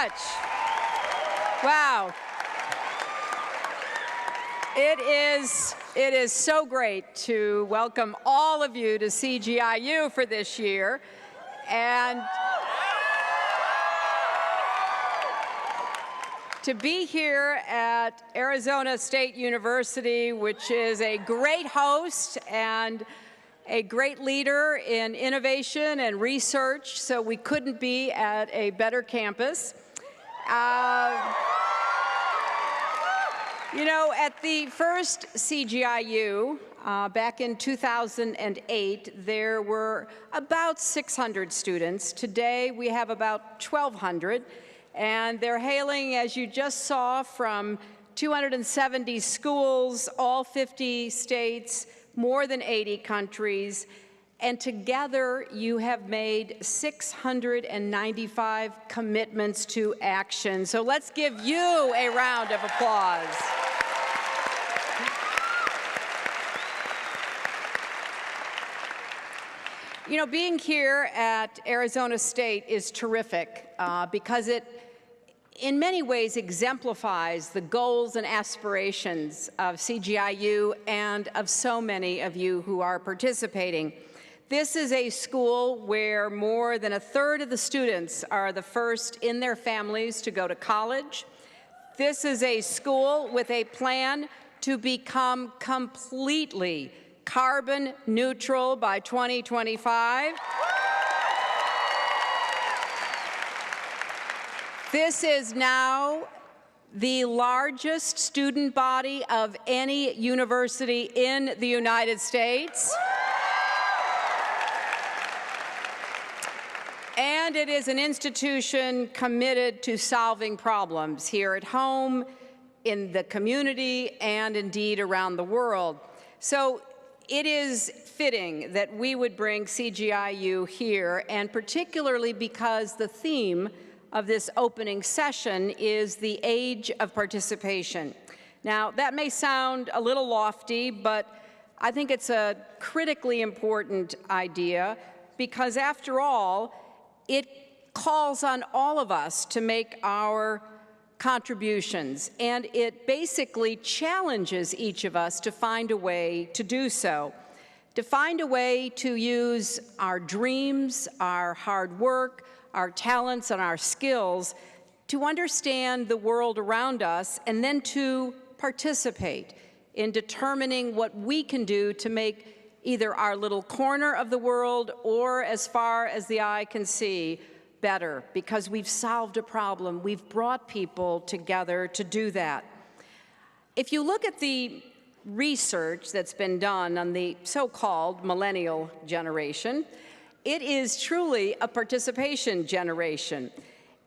much. Wow. It is so great to welcome all of you to CGIU for this year. And to be here at Arizona State University, which is a great host and a great leader in innovation and research, so we couldn't be at a better campus. You know, at the first CGIU, back in 2008, there were about 600 students. Today, we have about 1,200, and they're hailing, as you just saw, from 270 schools, all 50 states, more than 80 countries, and together you have made 695 commitments to action. So let's give you a round of applause. You know, being here at Arizona State is terrific because it, in many ways, exemplifies the goals and aspirations of CGIU and of so many of you who are participating. This is a school where more than a third of the students are the first in their families to go to college. This is a school with a plan to become completely carbon neutral by 2025. This is now the largest student body of any university in the United States. And it is an institution committed to solving problems here at home, in the community, and indeed around the world. So it is fitting that we would bring CGIU here, and particularly because the theme of this opening session is the age of participation. Now, that may sound a little lofty, but I think it's a critically important idea because, after all, it calls on all of us to make our contributions, and it basically challenges each of us to find a way to do so, to find a way to use our dreams, our hard work, our talents, and our skills to understand the world around us, and then to participate in determining what we can do to make either our little corner of the world or, as far as the eye can see, better, because we've solved a problem. We've brought people together to do that. If you look at the research that's been done on the so-called millennial generation, it is truly a participation generation.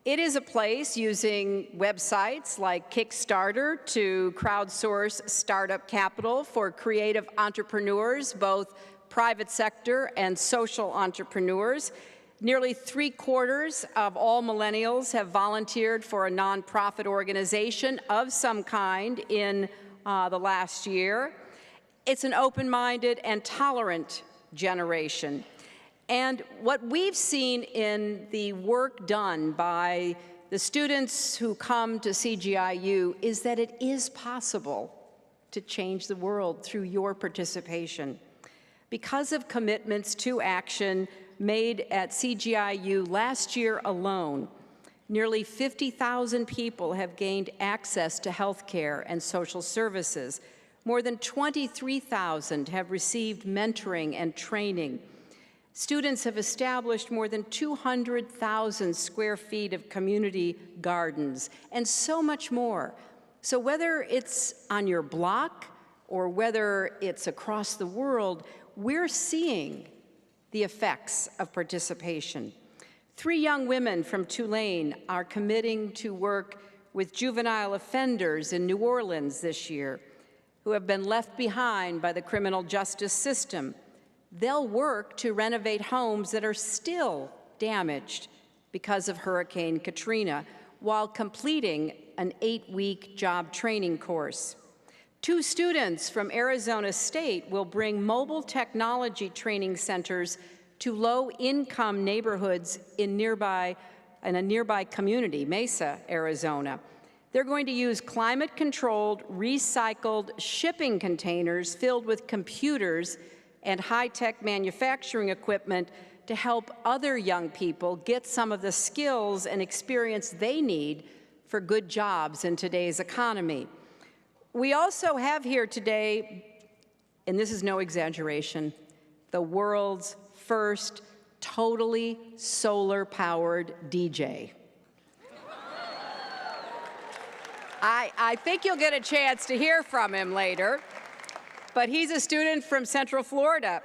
It is a place using websites like Kickstarter to crowdsource startup capital for creative entrepreneurs, both private sector and social entrepreneurs. Nearly 3/4 of all millennials have volunteered for a nonprofit organization of some kind in the last year. It's an open-minded and tolerant generation. And what we've seen in the work done by the students who come to CGIU is that it is possible to change the world through your participation. Because of commitments to action made at CGIU last year alone, nearly 50,000 people have gained access to health care and social services. More than 23,000 have received mentoring and training. Students have established more than 200,000 square feet of community gardens, and so much more. So whether it's on your block or whether it's across the world, we're seeing the effects of participation. 3 young women from Tulane are committing to work with juvenile offenders in New Orleans this year who have been left behind by the criminal justice system. They'll work to renovate homes that are still damaged because of Hurricane Katrina while completing an 8-week job training course. 2 students from Arizona State will bring mobile technology training centers to low-income neighborhoods in nearby in a nearby community, Mesa, Arizona. They're going to use climate-controlled, recycled shipping containers filled with computers and high-tech manufacturing equipment to help other young people get some of the skills and experience they need for good jobs in today's economy. We also have here today, and this is no exaggeration, the world's first totally solar-powered DJ. I think you'll get a chance to hear from him later, but he's a student from Central Florida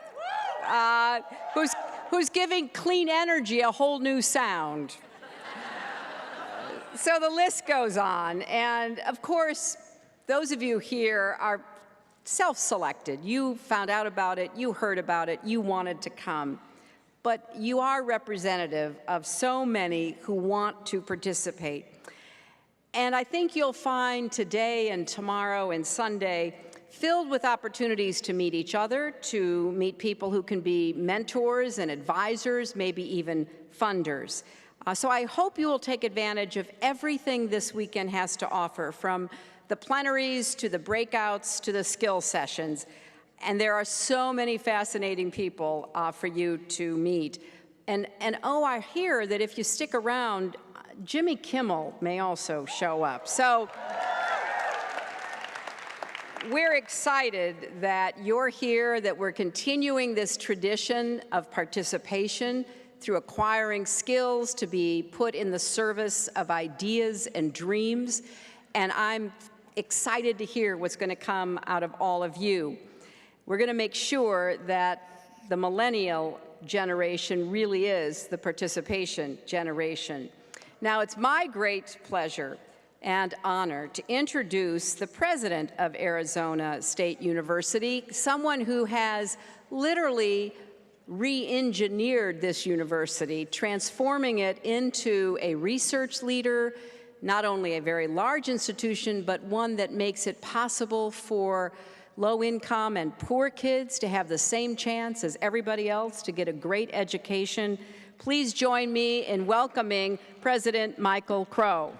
who's giving clean energy a whole new sound. So the list goes on, and of course, those of you here are self-selected. You found out about it, you heard about it, you wanted to come. But you are representative of so many who want to participate. And I think you'll find today and tomorrow and Sunday filled with opportunities to meet each other, to meet people who can be mentors and advisors, maybe even funders. So I hope you will take advantage of everything this weekend has to offer, from the plenaries to the breakouts to the skill sessions. And there are so many fascinating people for you to meet. And oh, I hear that if you stick around, Jimmy Kimmel may also show up. So we're excited that you're here, that we're continuing this tradition of participation through acquiring skills to be put in the service of ideas and dreams. And I'm excited to hear what's going to come out of all of you. We're going to make sure that the millennial generation really is the participation generation. Now, it's my great pleasure and honor to introduce the president of Arizona State University, someone who has literally re-engineered this university, transforming it into a research leader, not only a very large institution, but one that makes it possible for low-income and poor kids to have the same chance as everybody else to get a great education. Please join me in welcoming President Michael Crow.